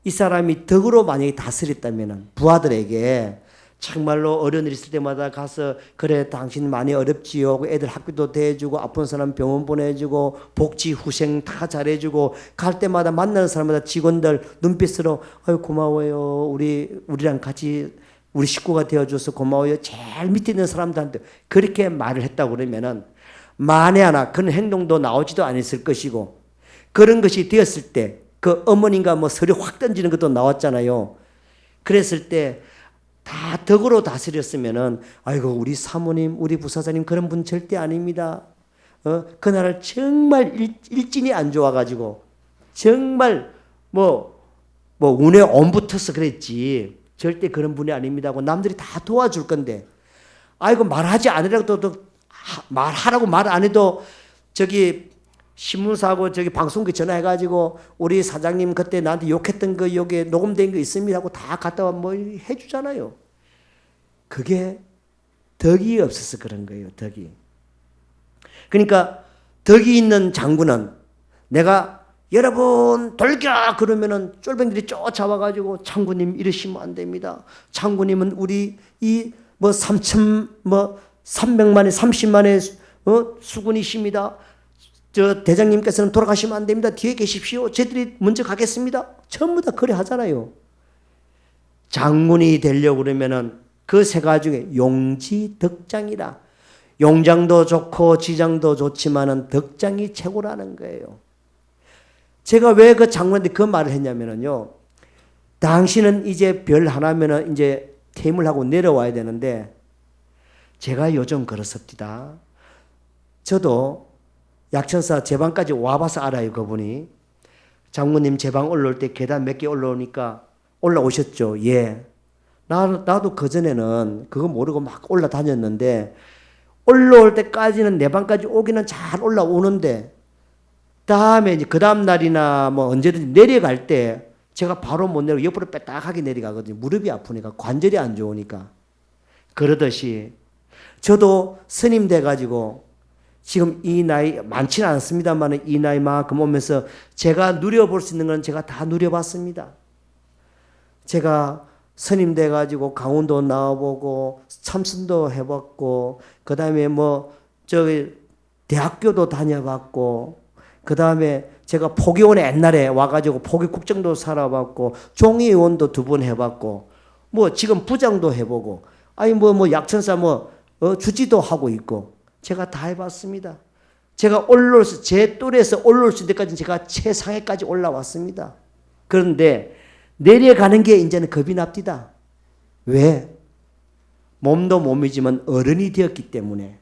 이 사람이 덕으로 만약에 다스렸다면 부하들에게 정말로 어려운 일 있을 때마다 가서 그래 당신 많이 어렵지요. 애들 학비도 대주고 아픈 사람 병원 보내주고 복지 후생 다 잘해주고 갈 때마다 만나는 사람마다 직원들 눈빛으로 아유 고마워요. 우리랑 같이 우리 식구가 되어줘서 고마워요. 제일 밑에 있는 사람들한테 그렇게 말을 했다고 그러면은 만에 하나 그런 행동도 나오지도 않았을 것이고 그런 것이 되었을 때 그 어머니가 뭐 서류 확 던지는 것도 나왔잖아요. 그랬을 때 다 덕으로 다스렸으면은 아이고 우리 사모님 우리 부사장님 그런 분 절대 아닙니다. 그날을 정말 일진이 안 좋아가지고 정말 뭐 운에 온 붙어서 그랬지 절대 그런 분이 아닙니다 하고 남들이 다 도와줄 건데 아이고 말하지 않으라고 또 말하라고 말 안 해도 저기 신문사하고 저기 방송국에 전화해가지고 우리 사장님 그때 나한테 욕했던 거 여기에 녹음된 거 있습니다 하고 다 갖다 뭐 해주잖아요. 그게 덕이 없어서 그런 거예요. 덕이. 그러니까 덕이 있는 장군은 내가 여러분 돌격 그러면은 쫄병들이 쫓아와가지고 장군님 이러시면 안 됩니다. 장군님은 우리 이 뭐 300만에 30만의 수군이십니다. 저 대장님께서는 돌아가시면 안 됩니다. 뒤에 계십시오. 저희들이 먼저 가겠습니다. 전부 다 그래 하잖아요. 장군이 되려고 그러면은 그 세 가지 중에 용지덕장이라. 용장도 좋고 지장도 좋지만은 덕장이 최고라는 거예요. 제가 왜 그 장군한테 그 말을 했냐면은요. 당신은 이제 별 하나면은 이제 퇴임을 하고 내려와야 되는데 제가 요즘 그렇습니다. 저도 약천사 제 방까지 와봐서 알아요. 그분이. 장모님 제 방 올라올 때 계단 몇 개 올라오니까 올라오셨죠. 예. 나도 그전에는 그거 모르고 막 올라다녔는데 올라올 때까지는 내 방까지 오기는 잘 올라오는데 다음에 이제 그 다음 날이나 뭐 언제든지 내려갈 때 제가 바로 못 내리고 옆으로 빼딱하게 내려가거든요. 무릎이 아프니까 관절이 안 좋으니까. 그러듯이 저도 스님 돼가지고 지금 이 나이 많지는 않습니다만 이 나이만큼 오면서 제가 누려볼 수 있는 건 제가 다 누려봤습니다. 제가 스님 돼가지고 강원도 나와보고 참선도 해봤고 그 다음에 뭐 저기 대학교도 다녀봤고 그 다음에 제가 포교원에 옛날에 와가지고 포교국정도 살아봤고 종의원도 2번 해봤고 뭐 지금 부장도 해보고 아니 뭐 약천사 주지도 하고 있고 제가 다 해봤습니다. 제가 제 또래에서 올라올 수 있을 때까지 제가 최상위까지 올라왔습니다. 그런데 내려가는 게 이제는 겁이 납니다. 왜? 몸도 몸이지만 어른이 되었기 때문에.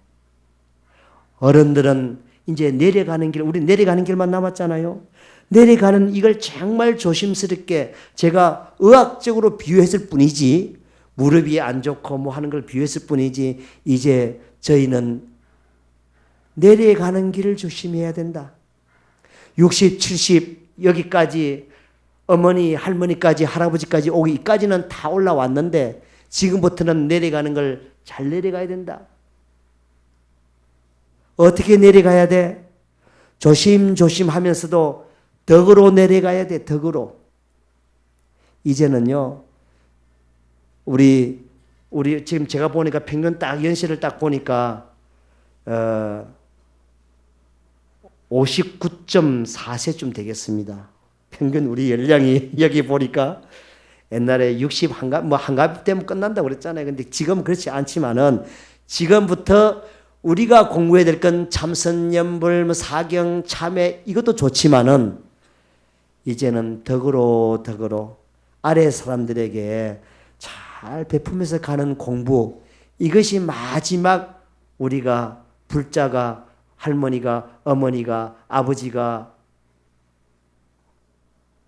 어른들은 이제 내려가는 길, 우리 내려가는 길만 남았잖아요. 내려가는 이걸 정말 조심스럽게 제가 의학적으로 비유했을 뿐이지 무릎이 안 좋고 뭐 하는 걸 비유했을 뿐이지 이제 저희는 내려가는 길을 조심해야 된다. 60, 70 여기까지 어머니, 할머니까지 할아버지까지 오기까지는 다 올라왔는데 지금부터는 내려가는 걸 잘 내려가야 된다. 어떻게 내려가야 돼? 조심조심 하면서도 덕으로 내려가야 돼. 덕으로. 이제는요. 우리 지금 제가 보니까 평균 딱 연세를 딱 보니까 59.4세쯤 되겠습니다. 평균 우리 연령이 여기 보니까 옛날에 60 한갑 되면 끝난다고 그랬잖아요. 근데 지금은 그렇지 않지만은 지금부터 우리가 공부해야 될 건 참선연불, 사경, 참회 이것도 좋지만은 이제는 덕으로 아래 사람들에게 잘 베풀면서 가는 공부 이것이 마지막 우리가 불자가 할머니가 어머니가 아버지가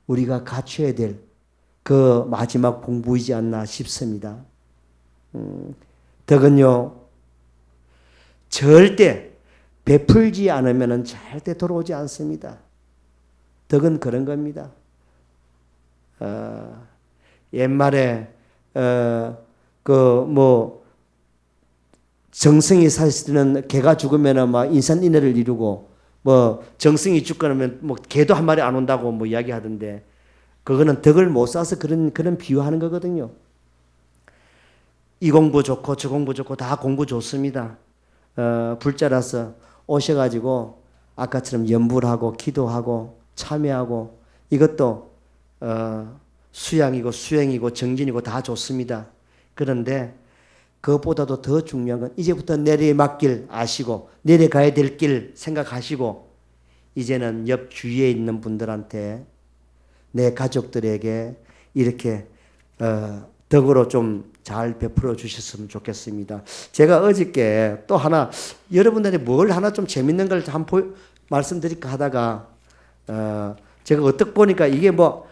우리가 갖춰야 될 그 마지막 공부이지 않나 싶습니다. 덕은요 절대 베풀지 않으면 절대 돌아오지 않습니다. 덕은 그런 겁니다. 옛말에 정성이 살 때는 개가 죽으면 막 인산인해를 이루고 뭐 정승이 죽거나 뭐 개도 한 마리 안 온다고 뭐 이야기하던데 그거는 덕을 못 쌓아서 그런 비유하는 거거든요. 이 공부 좋고 저 공부 좋고 다 공부 좋습니다. 불자라서 오셔가지고 아까처럼 연불하고 기도하고 참여하고 이것도 수양이고 수행이고 정진이고 다 좋습니다. 그런데 그것보다도 더 중요한 건 이제부터 내려막길 아시고 내려가야 될 길 생각하시고 이제는 옆 주위에 있는 분들한테 내 가족들에게 이렇게 덕으로 좀 잘 베풀어 주셨으면 좋겠습니다. 제가 어저께 또 하나 여러분들한테 뭘 하나 좀 재밌는 걸 한번 말씀드릴까 하다가 제가 어떻게 보니까 이게 뭐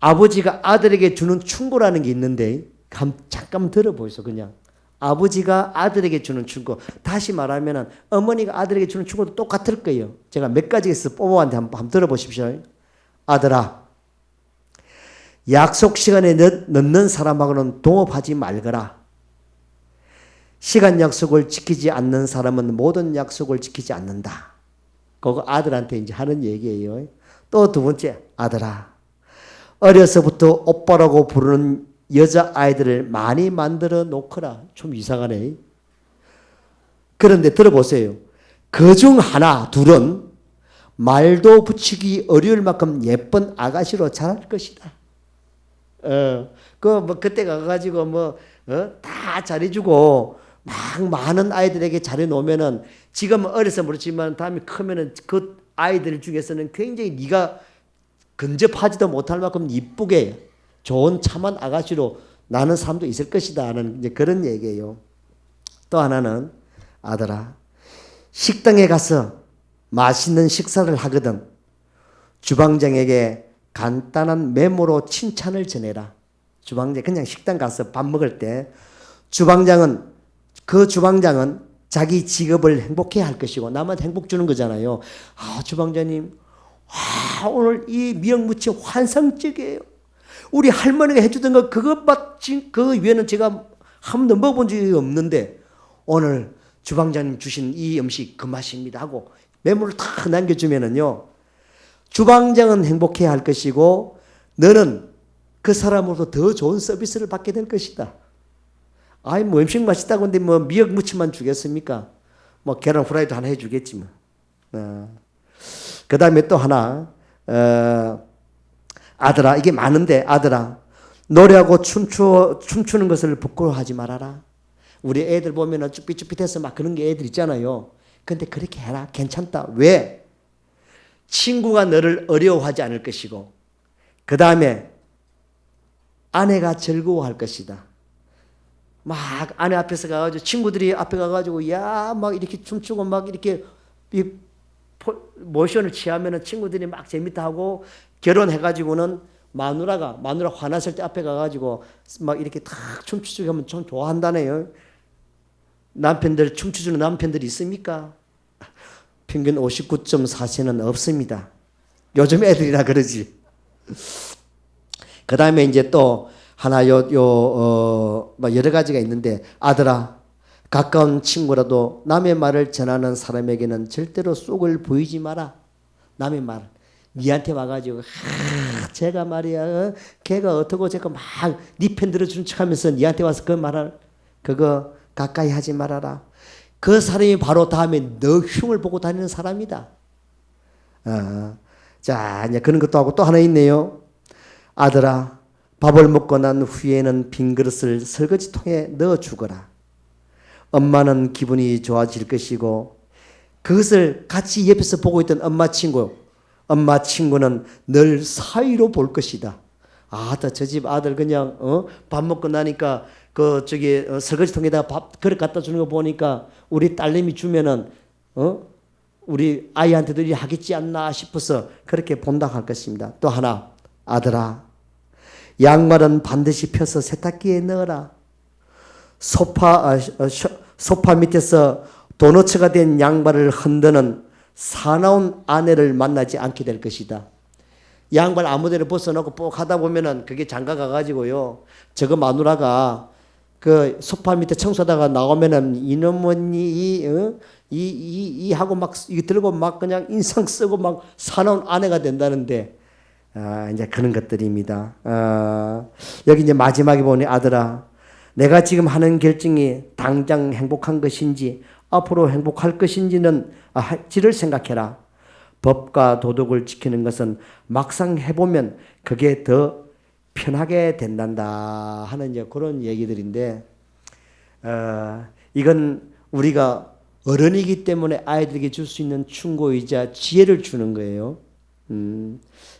아버지가 아들에게 주는 충고라는 게 있는데 잠깐 들어보세요. 그냥 아버지가 아들에게 주는 충고. 다시 말하면은 어머니가 아들에게 주는 충고도 똑같을 거예요. 제가 몇 가지에서 뽑아왔는데 한번 들어보십시오. 아들아, 약속 시간에 늦는 사람하고는 동업하지 말거라. 시간 약속을 지키지 않는 사람은 모든 약속을 지키지 않는다. 그거 아들한테 이제 하는 얘기예요. 또 두 번째, 아들아, 어려서부터 오빠라고 부르는 여자아이들을 많이 만들어 놓거라. 좀 이상하네. 그런데 들어보세요. 그중 하나, 둘은 말도 붙이기 어려울 만큼 예쁜 아가씨로 자랄 것이다. 그때 가가지고 다 잘해주고 막 많은 아이들에게 잘해놓으면은 지금 어려서 모르지만 다음에 크면은 그 아이들 중에서는 굉장히 네가 근접하지도 못할 만큼 이쁘게 좋은 참한 아가씨로 나는 사람도 있을 것이다 하는 이제 그런 얘기예요. 또 하나는 아들아, 식당에 가서 맛있는 식사를 하거든 주방장에게 간단한 메모로 칭찬을 전해라. 주방장 그냥 식당 가서 밥 먹을 때 주방장은 자기 직업을 행복해야 할 것이고 남한테 행복 주는 거잖아요. 아, 주방장님, 오늘 이 미역무침 환상적이에요. 우리 할머니가 해주던 거 그거 맛진 그 위에는 제가 한 번도 먹어본 적이 없는데 오늘 주방장님 주신 이 음식 그 맛입니다 하고 메모를 다 남겨주면은요. 주방장은 행복해야 할 것이고 너는 그 사람으로부터 더 좋은 서비스를 받게 될 것이다. 아이 뭐 음식 맛있다고 근데 뭐 미역 무침만 주겠습니까? 뭐 계란 후라이도 하나 해주겠지만. 그 다음에 또 하나 아들아, 이게 많은데 아들아, 노래하고 춤추는 것을 부끄러워하지 말아라. 우리 애들 보면은 쭈삣쭈삣해서 막 그런 게 애들 있잖아요. 근데 그렇게 해라. 괜찮다. 왜? 친구가 너를 어려워하지 않을 것이고 그 다음에 아내가 즐거워할 것이다. 막 아내 앞에서 가가지고 친구들이 앞에 가가지고 야 막 이렇게 춤추고 막 이렇게 모션을 취하면은 친구들이 막 재밌다 하고 결혼해가지고는 마누라 화났을 때 앞에 가가지고 막 이렇게 탁 춤추고 하면 좀 좋아한다네요. 남편들 춤추주는 남편들이 있습니까? 평균 59.4세는 없습니다. 요즘 애들이나 그러지. 그 다음에 이제 또 하나 여러 가지가 있는데 아들아, 가까운 친구라도 남의 말을 전하는 사람에게는 절대로 속을 보이지 마라. 남의 말. 니한테 와가지고 제가 말이야 걔가 어떻고 제가 막 니 편 들어주는 척하면서 니한테 와서 그 말을 그거 가까이 하지 말아라. 그 사람이 바로 다음에 너 흉을 보고 다니는 사람이다. 자, 이제 그런 것도 하고 또 하나 있네요. 아들아, 밥을 먹고 난 후에는 빈 그릇을 설거지통에 넣어 주거라. 엄마는 기분이 좋아질 것이고 그것을 같이 옆에서 보고 있던 엄마 친구는 늘 사위로 볼 것이다. 저 집 아들 그냥 밥 먹고 나니까 설거지통에다가 밥 그릇 갖다 주는 거 보니까 우리 딸내미 주면은 우리 아이한테도 이렇게 하겠지 않나 싶어서 그렇게 본다 할 것입니다. 또 하나, 아들아, 양말은 반드시 펴서 세탁기에 넣어라. 소파 밑에서 도너츠가 된 양말을 흔드는 사나운 아내를 만나지 않게 될 것이다. 양말 아무데나 벗어놓고 꼭 하다 보면은 그게 장가 가가지고요. 저거 마누라가 그 소파 밑에 청소하다가 나오면은 이놈은 이 하고 막 이 들고 막 그냥 인상 쓰고 막 사나운 아내가 된다는데 이제 그런 것들입니다. 여기 이제 마지막에 보니 아들아 내가 지금 하는 결정이 당장 행복한 것인지 앞으로 행복할 것인지는 지를 생각해라. 법과 도덕을 지키는 것은 막상 해보면 그게 더 편하게 된단다 하는 이제 그런 얘기들인데 이건 우리가 어른이기 때문에 아이들에게 줄 수 있는 충고이자 지혜를 주는 거예요.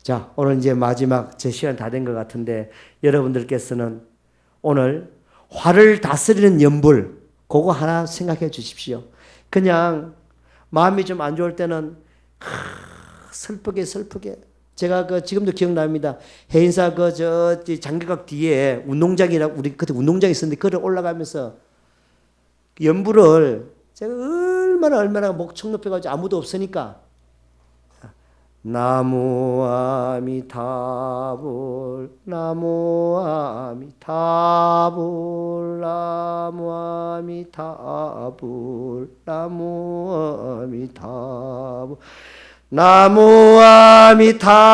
자, 오늘 이제 마지막 제 시간 다 된 것 같은데 여러분들께서는 오늘 화를 다스리는 연불 그거 하나 생각해 주십시오. 그냥 마음이 좀 안 좋을 때는 슬프게 제가 지금도 기억납니다. 해인사 장기각 뒤에 운동장이라 우리 그때 운동장이 있었는데 그걸 올라가면서 연불을 제가 얼마나 목청 높여가지고 아무도 없으니까 나무 아미타불 나무 아미타불 나무 아미타불 나무 아미타불 나무 아미타불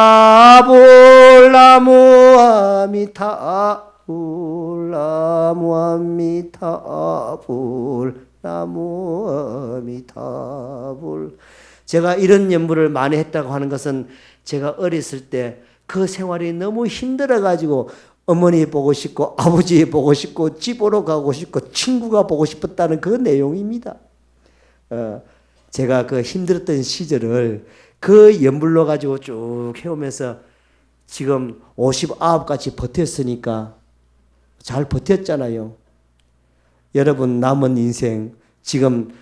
나무 아미타불 나무 아미타불 나무 아미타불. 제가 이런 연불을 많이 했다고 하는 것은 제가 어렸을 때 그 생활이 너무 힘들어가지고 어머니 보고 싶고 아버지 보고 싶고 집 보러 가고 싶고 친구가 보고 싶었다는 그 내용입니다. 제가 그 힘들었던 시절을 그 연불로 가지고 쭉 해오면서 지금 59까지 버텼으니까 잘 버텼잖아요. 여러분 남은 인생 지금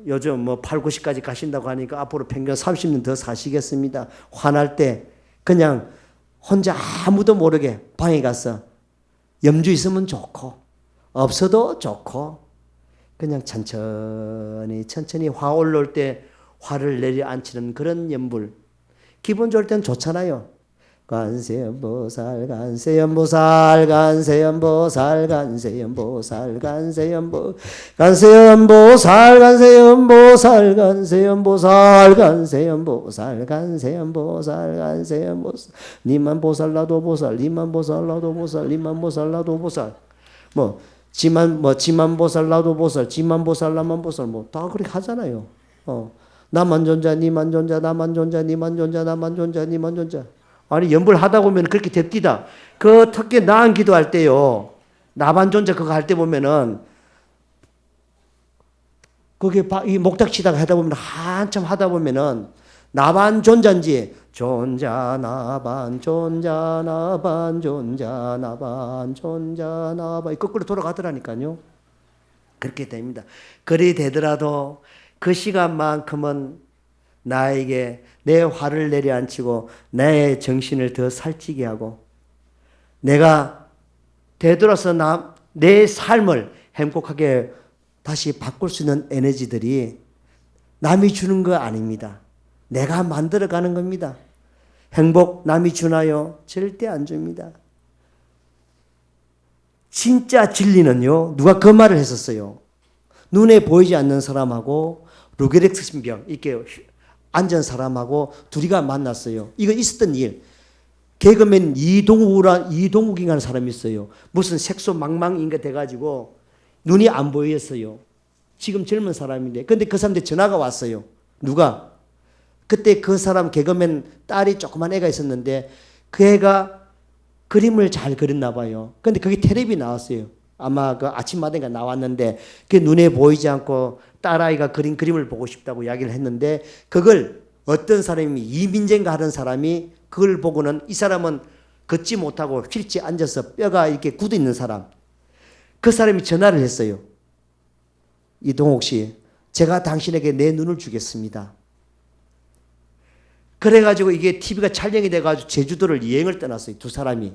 요즘 뭐 8, 90까지 가신다고 하니까 앞으로 평균 30년 더 사시겠습니다. 화날 때 그냥 혼자 아무도 모르게 방에 가서 염주 있으면 좋고 없어도 좋고 그냥 천천히 화 올라올 때 화를 내려앉히는 그런 연불 기분 좋을 땐 좋잖아요. 간세음보살 간세음보살 간세음보살 간세음보살 간세음보 간세음보살 간세음보살 간세음보살 간세음보살 간세음보살 간세음보살 니만 보살 나도 보살 니만 보살 나도 보살 니만 보살 나도 보살 지만 보살 나도 보살 지만 보살 나만 보살 다 그렇게 하잖아요. 나만 존자 니만 존자 나만 존자 니만 존자 나만 존자 니만 존자. 아니 연불 하다 보면 그렇게 됩디다. 그 특히 나안 기도할 때요. 나만 존자 그거 할 때 보면은 그게 이 목탁 치다가 하다 보면 한참 하다 보면은 나반 존자인지 존자 나반 존자 나반 존자 나반 존자 나반 거꾸로 돌아가더라니까요. 그렇게 됩니다. 그리 되더라도 그 시간만큼은 나에게 내 화를 내려앉히고 내 정신을 더 살찌게 하고 내가 되돌아서 내 삶을 행복하게 다시 바꿀 수 있는 에너지들이 남이 주는 거 아닙니다. 내가 만들어가는 겁니다. 행복 남이 주나요? 절대 안 줍니다. 진짜 진리는요. 누가 그 말을 했었어요. 눈에 보이지 않는 사람하고 루게렉스 신병 이렇게 앉은 사람하고 둘이가 만났어요. 이거 있었던 일. 개그맨 이동욱이라는 사람이 있어요. 무슨 색소 망망인가 돼가지고 눈이 안 보였어요. 지금 젊은 사람인데. 근데 그 사람한테 전화가 왔어요. 누가? 그때 그 사람 개그맨 딸이 조그만 애가 있었는데 그 애가 그림을 잘 그렸나 봐요. 근데 그게 텔레비 나왔어요. 아마 그 아침마당인가 나왔는데 그게 눈에 보이지 않고 딸아이가 그린 그림을 보고 싶다고 이야기를 했는데 그걸 어떤 사람이 이민재인가 하는 사람이 그걸 보고는 이 사람은 걷지 못하고 휠체에 앉아서 뼈가 이렇게 굳어 있는 사람. 그 사람이 전화를 했어요. 이동욱 씨, 제가 당신에게 내 눈을 주겠습니다. 그래가지고 이게 TV가 촬영이 돼가지고 제주도를 여행을 떠났어요. 두 사람이.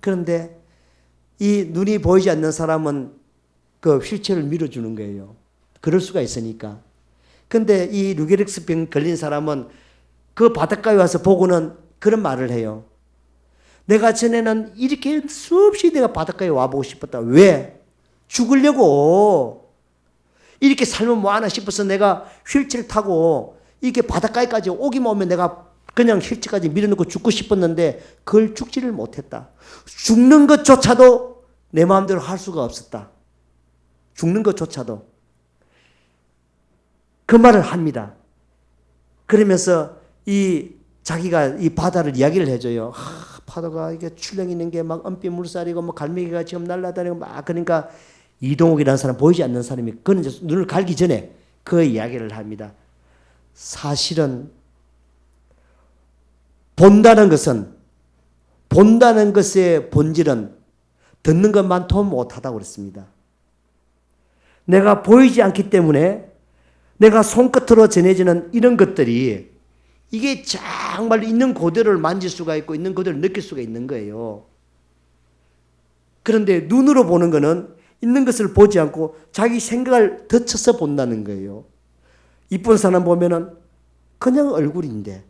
그런데 이 눈이 보이지 않는 사람은 그 휠체어를 밀어주는 거예요. 그럴 수가 있으니까. 근데 이 루게릭스병 걸린 사람은 그 바닷가에 와서 보고는 그런 말을 해요. 내가 전에는 이렇게 수없이 내가 바닷가에 와보고 싶었다. 왜? 죽으려고. 이렇게 살면 뭐하나 싶어서 내가 휠체어를 타고 이렇게 바닷가에까지 오기만 오면 내가 그냥 휠체어까지 밀어넣고 죽고 싶었는데 그걸 죽지를 못했다. 죽는 것조차도 내 마음대로 할 수가 없었다. 죽는 것조차도. 그 말을 합니다. 그러면서 자기가 이 바다를 이야기를 해줘요. 파도가 이게 출렁 있는 게 막 은빛 물살이고 뭐 갈매기가 지금 날아다니고 막 그러니까 이동욱이라는 사람 보이지 않는 사람이 그는 이제 눈을 갈기 전에 그 이야기를 합니다. 사실은 본다는 것의 본질은 듣는 것만 더 못하다고 그랬습니다. 내가 보이지 않기 때문에 내가 손끝으로 전해지는 이런 것들이 이게 정말 있는 그대로를 만질 수가 있고 있는 그대로를 느낄 수가 있는 거예요. 그런데 눈으로 보는 거는 있는 것을 보지 않고 자기 생각을 덧쳐서 본다는 거예요. 이쁜 사람 보면은 그냥 얼굴인데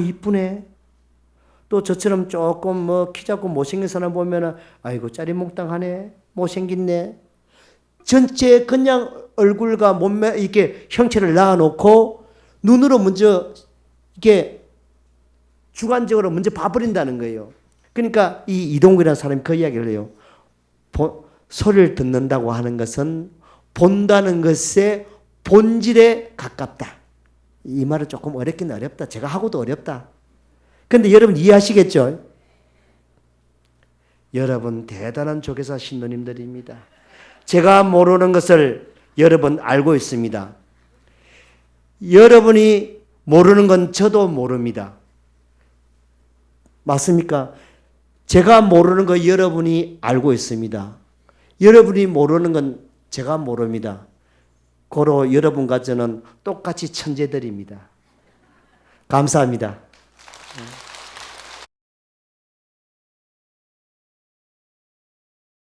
이쁘네. 또 저처럼 조금 뭐 키 작고 못생긴 사람 보면은 아이고 짜리몽땅하네. 못생겼네. 전체 그냥 얼굴과 몸매 이렇게 형체를 낳아놓고 눈으로 먼저 이게 주관적으로 먼저 봐버린다는 거예요. 그러니까 이 이동욱이라는 사람이 그 이야기를 해요. 소리를 듣는다고 하는 것은 본다는 것의 본질에 가깝다. 이 말은 조금 어렵긴 어렵다. 제가 하고도 어렵다. 그런데 여러분 이해하시겠죠? 여러분 대단한 조계사 신도님들입니다. 제가 모르는 것을 여러분 알고 있습니다. 여러분이 모르는 건 저도 모릅니다. 맞습니까? 제가 모르는 거 여러분이 알고 있습니다. 여러분이 모르는 건 제가 모릅니다. 고로 여러분과 저는 똑같이 천재들입니다. 감사합니다.